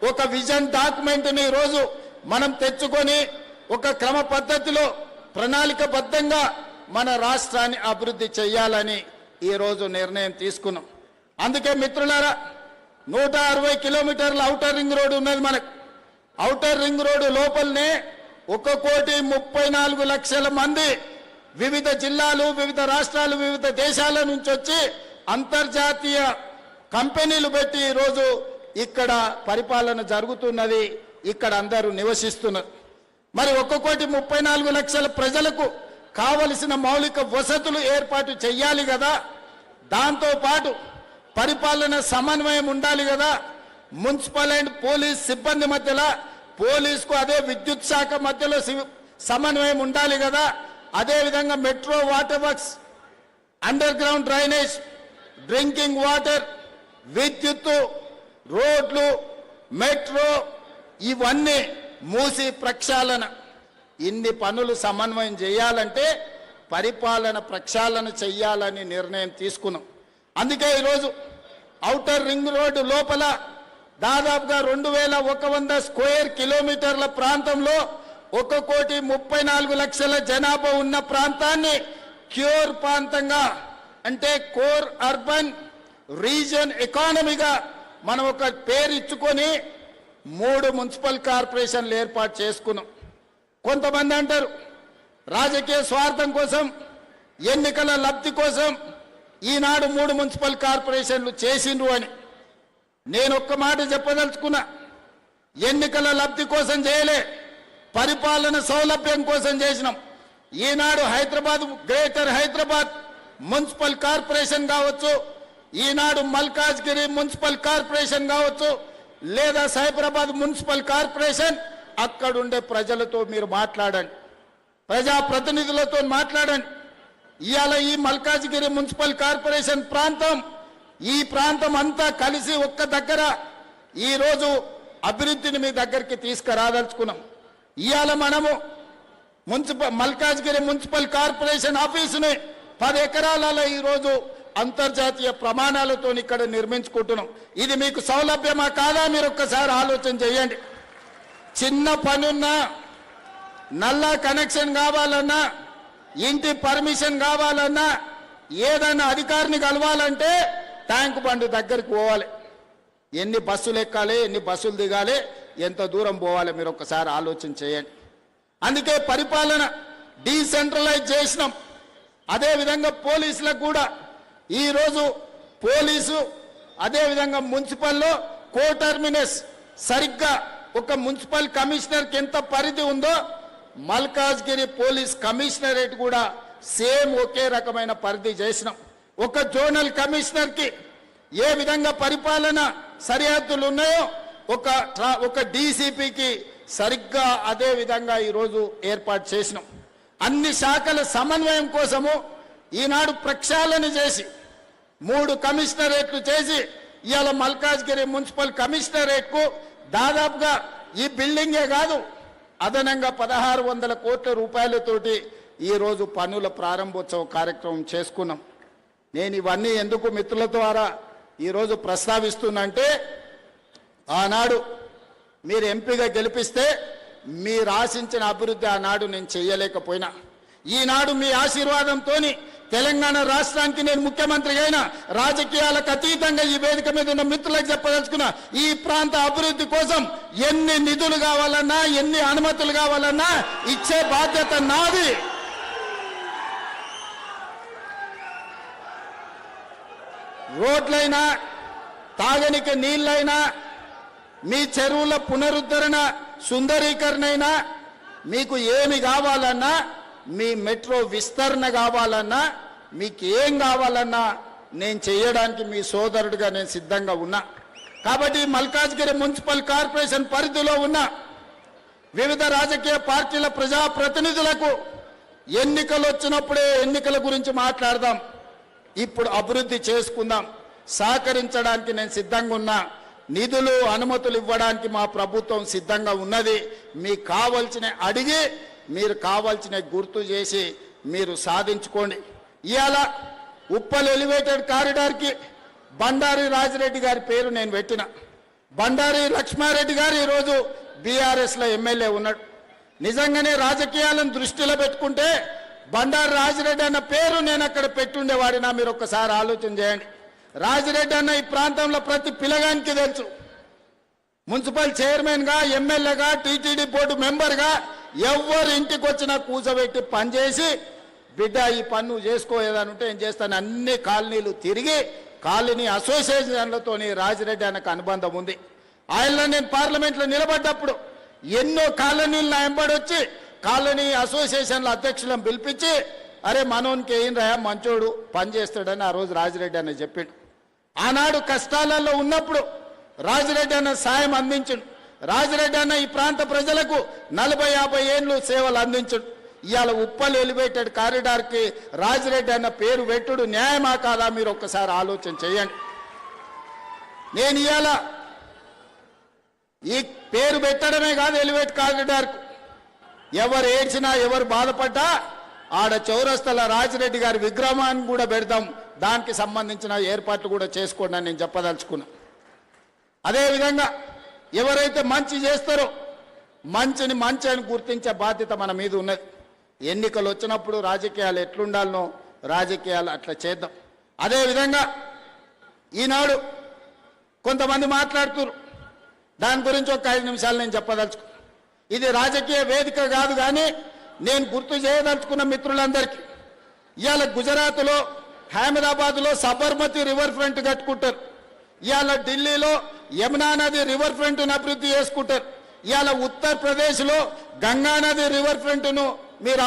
ఒక విజన్ డాక్యుమెంట్ని ఈరోజు మనం తెచ్చుకొని ఒక క్రమ పద్ధతిలో ప్రణాళికబద్ధంగా మన రాష్ట్రాన్ని అభివృద్ధి చేయాలని ఈరోజు నిర్ణయం తీసుకున్నాం. అందుకే మిత్రులారా 160 కిలోమీటర్ల ఔటర్ రింగ్ రోడ్డు ఉన్నది. మనకు ఔటర్ రింగ్ రోడ్డు లోపలనే 1,34,00,000 మంది వివిధ జిల్లాలు, వివిధ రాష్ట్రాలు, వివిధ దేశాల నుంచి వచ్చి అంతర్జాతీయ కంపెనీలు పెట్టి ఈరోజు ఇక్కడ పరిపాలన జరుగుతున్నది. ఇక్కడ అందరూ నివసిస్తున్నారు. మరి 1,34,00,000 ప్రజలకు కావలసిన మౌలిక వసతులు ఏర్పాటు చేయాలి కదా. దాంతో పాటు పరిపాలన సమన్వయం ఉండాలి కదా. మున్సిపల్ అండ్ పోలీస్ సిబ్బంది మధ్యలో, పోలీసుకు అదే విద్యుత్ శాఖ మధ్యలో సమన్వయం ఉండాలి కదా. అదేవిధంగా metro, water works, under ground drainage, drinking water, విద్యుత్తు, రోడ్లు, మెట్రో, ఇవన్నీ మూసి ప్రక్షాళన, ఇన్ని పనులు సమన్వయం చేయాలంటే పరిపాలన ప్రక్షాళన చేయాలని నిర్ణయం తీసుకున్నాం. అందుకే ఈరోజు ఔటర్ రింగ్ రోడ్డు లోపల దాదాపుగా 2,100 స్క్వేర్ కిలోమీటర్ల ప్రాంతంలో 1,34,00,000 జనాభా ఉన్న ప్రాంతాన్ని క్యూర్ ప్రాంతంగా, అంటే కోర్ అర్బన్ రీజన్ ఎకానమీగా మనం ఒక పేరు ఇచ్చుకొని 3 మున్సిపల్ కార్పొరేషన్లు ఏర్పాటు చేసుకున్నాం. కొంతమంది అంటారు రాజకీయ స్వార్థం కోసం, ఎన్నికల లబ్ధి కోసం ఈనాడు 3 మున్సిపల్ కార్పొరేషన్లు చేసిండ్రు అని. నేను ఒక్క మాట చెప్పదలుచుకున్నా, ఎన్నికల లబ్ధి కోసం చేయలే, పరిపాలన సౌలభ్యం కోసం చేసినాం. ఈనాడు Hyderabad, Greater Hyderabad Municipal Corporation కావచ్చు, ఈనాడు మల్కాజ్గిరి మున్సిపల్ కార్పొరేషన్ కావచ్చు, లేదా సైబరాబాద్ మున్సిపల్ కార్పొరేషన్, అక్కడుండే ప్రజలతో మీరు మాట్లాడండి, ప్రజాప్రతినిధులతో మాట్లాడండి. ఇవాళ ఈ మల్కాజ్గిరి మున్సిపల్ కార్పొరేషన్ ప్రాంతం, ఈ ప్రాంతం అంతా కలిసి ఒక్క దగ్గర ఈరోజు అభివృద్ధిని మీ దగ్గరికి తీసుకురాదలుచుకున్నాం. ఇవాళ మనము మల్కాజ్గిరి మున్సిపల్ కార్పొరేషన్ ఆఫీసుని 10 ఎకరాలలో ఈరోజు అంతర్జాతీయ ప్రమాణాలతో ఇక్కడ నిర్మించుకుంటున్నాం. ఇది మీకు సౌలభ్యమా కాదా? మీరు ఒక్కసారి ఆలోచన చేయండి. చిన్న పనున్నా, నల్లా కనెక్షన్ కావాలన్నా, ఇంటి పర్మిషన్ కావాలన్నా, ఏదైనా అధికారిని కలవాలంటే ట్యాంక్ బండ్ దగ్గరికి పోవాలి. ఎన్ని బస్సులు ఎక్కాలి, ఎన్ని బస్సులు దిగాలి, ఎంత దూరం పోవాలి, మీరు ఒక్కసారి ఆలోచన చేయండి. అందుకే పరిపాలన డీసెంట్రలైజ్ చేసినాం. అదేవిధంగా పోలీసులకు కూడా ఈరోజు పోలీసు, అదేవిధంగా మున్సిపల్లో కోటర్మినస్ సరిగ్గా ఒక మున్సిపల్ కమిషనర్కి ఎంత పరిధి ఉందో మల్కాజ్గిరి పోలీస్ కమిషనరేట్ కూడా సేమ్ ఒకే రకమైన పరిధి చేసినాం. ఒక జోనల్ కమిషనర్కి ఏ విధంగా పరిపాలన సరిహద్దులు ఉన్నాయో ఒక డీసీపీకి సరిగ్గా అదే విధంగా ఈరోజు ఏర్పాటు చేసినాం. అన్ని శాఖల సమన్వయం కోసము ఈనాడు ప్రక్షాళన చేసి 3 కమిషనరేట్లు చేసి ఇవాళ మల్కాజ్గిరి మున్సిపల్ కమిషనరేట్కు దాదాపుగా ఈ బిల్డింగే కాదు, అదనంగా 1,600 కోట్ల రూపాయలతోటి ఈరోజు పనుల ప్రారంభోత్సవ కార్యక్రమం చేసుకున్నాం. నేను ఇవన్నీ ఎందుకు మిత్రుల ద్వారా ఈరోజు ప్రస్తావిస్తున్నంటే, ఆనాడు మీరు ఎంపీగా గెలిపిస్తే మీరు ఆశించిన అభివృద్ధి ఆనాడు నేను చేయలేకపోయినా, ఈనాడు మీ ఆశీర్వాదంతో తెలంగాణ రాష్ట్రానికి నేను ముఖ్యమంత్రి అయినా, రాజకీయాలకు అతీతంగా ఈ వేదిక మీద ఉన్న మిత్రులకు చెప్పదలుచుకున్నా, ఈ ప్రాంత అభివృద్ధి కోసం ఎన్ని నిధులు కావాలన్నా, ఎన్ని అనుమతులు కావాలన్నా ఇచ్చే బాధ్యత నాది. రోడ్లైనా, తాగనికి నీళ్ళైనా, మీ చెరువుల పునరుద్ధరణ సుందరీకరణ అయినా, మీకు ఏమి కావాలన్నా, మీ మెట్రో విస్తరణ కావాలన్నా, మీకు ఏం కావాలన్నా నేను చేయడానికి మీ సోదరుడిగా నేను సిద్ధంగా ఉన్నా. కాబట్టి మల్కాజ్గిరి మున్సిపల్ కార్పొరేషన్ పరిధిలో ఉన్న వివిధ రాజకీయ పార్టీల ప్రజాప్రతినిధులకు ఎన్నికలు వచ్చినప్పుడే ఎన్నికల గురించి మాట్లాడదాం, ఇప్పుడు అభివృద్ధి చేసుకుందాం, సహకరించడానికి నేను సిద్ధంగా ఉన్నా. నిధులు, అనుమతులు ఇవ్వడానికి మా ప్రభుత్వం సిద్ధంగా ఉన్నది. మీకు కావాల్సిన అడిగి, మీరు కావాల్సిన గుర్తు చేసి మీరు సాధించుకోండి. ఇవాళ ఉప్పల్ ఎలివేటెడ్ కారిడార్కి బండారి రాజిరెడ్డి గారి పేరు నేను పెట్టిన. బండారి లక్ష్మారెడ్డి గారు ఈరోజు బీఆర్ఎస్లో ఎమ్మెల్యే ఉన్నాడు. నిజంగానే రాజకీయాలను దృష్టిలో పెట్టుకుంటే బండారు రాజిరెడ్డి అన్న పేరు నేను అక్కడ పెట్టుండేవాడినా మీరు ఒక్కసారి ఆలోచన చేయండి. రాజిరెడ్డి అన్న ఈ ప్రాంతంలో ప్రతి పిల్లగానికి తెలుసు. మున్సిపల్ చైర్మన్గా, ఎమ్మెల్యేగా, టీటీడీ బోర్డు మెంబర్గా ఎవరు ఇంటికి వచ్చినా కూర్చోబెట్టి పనిచేసి బిడ్డ ఈ పన్ను చేసుకోలేదనుంటే ఏం చేస్తాను అన్ని కాలనీలు తిరిగి కాలనీ అసోసియేషన్లతోని రాజిరెడ్డి అన్నకు అనుబంధం ఉంది. ఆయనలో నేను పార్లమెంట్లో నిలబడ్డప్పుడు ఎన్నో కాలనీలు నా వెంబడి వచ్చి కాలనీ అసోసియేషన్ల అధ్యక్షులను పిలిపించి అరే మనోనికి ఏం రా మంచోడు పని చేస్తాడని ఆ రోజు రాజిరెడ్డి అన్న చెప్పిండు. ఆనాడు కష్టాలలో ఉన్నప్పుడు రాజిరెడ్డి అన్న సాయం అందించడు. రాజిరెడ్డి అన్న ఈ ప్రాంత ప్రజలకు 40-50 ఏళ్ళు సేవలు అందించడు. ఇవాళ ఉప్పల్ ఎలివేటెడ్ కారిడార్కి రాజిరెడ్డి అన్న పేరు పెట్టుడు న్యాయమా కాదా మీరు ఒక్కసారి ఆలోచన చేయండి. నేను ఇవాళ ఈ పేరు పెట్టడమే కాదు, ఎలివేట్ కారిడార్కు ఎవరు ఏడ్చినా ఎవరు బాధపడ్డా ఆడ చౌరస్తల రాజిరెడ్డి గారి విగ్రహాన్ని కూడా పెడతాం, దానికి సంబంధించిన ఏర్పాట్లు కూడా చేసుకోండి అని నేను చెప్పదలుచుకున్నా. అదేవిధంగా ఎవరైతే మంచి చేస్తారో మంచిని మంచి అని గుర్తించే బాధ్యత మన మీద ఉన్నది. ఎన్నికలు వచ్చినప్పుడు రాజకీయాలు ఎట్లుండాలనో రాజకీయాలు అట్లా చేద్దాం. అదేవిధంగా ఈనాడు కొంతమంది మాట్లాడుతున్నారు, దాని గురించి ఒక 5 నిమిషాలు నేను చెప్పదలుచుకున్నాను. ఇది రాజకీయ వేదిక కాదు, కానీ నేను గుర్తు చేయదలుచుకున్న మిత్రులందరికీ ఇవాళ గుజరాత్లో అహ్మదాబాద్లో సబర్మతి రివర్ ఫ్రంట్ కట్టుకుంటారు. ఇవాళ ఢిల్లీలో యమునా నది రివర్ ఫ్రంట్ను అభివృద్ధి చేసుకుంటారు. ఇవాళ ఉత్తరప్రదేశ్లో గంగా నది రివర్ ఫ్రంట్ను మీరు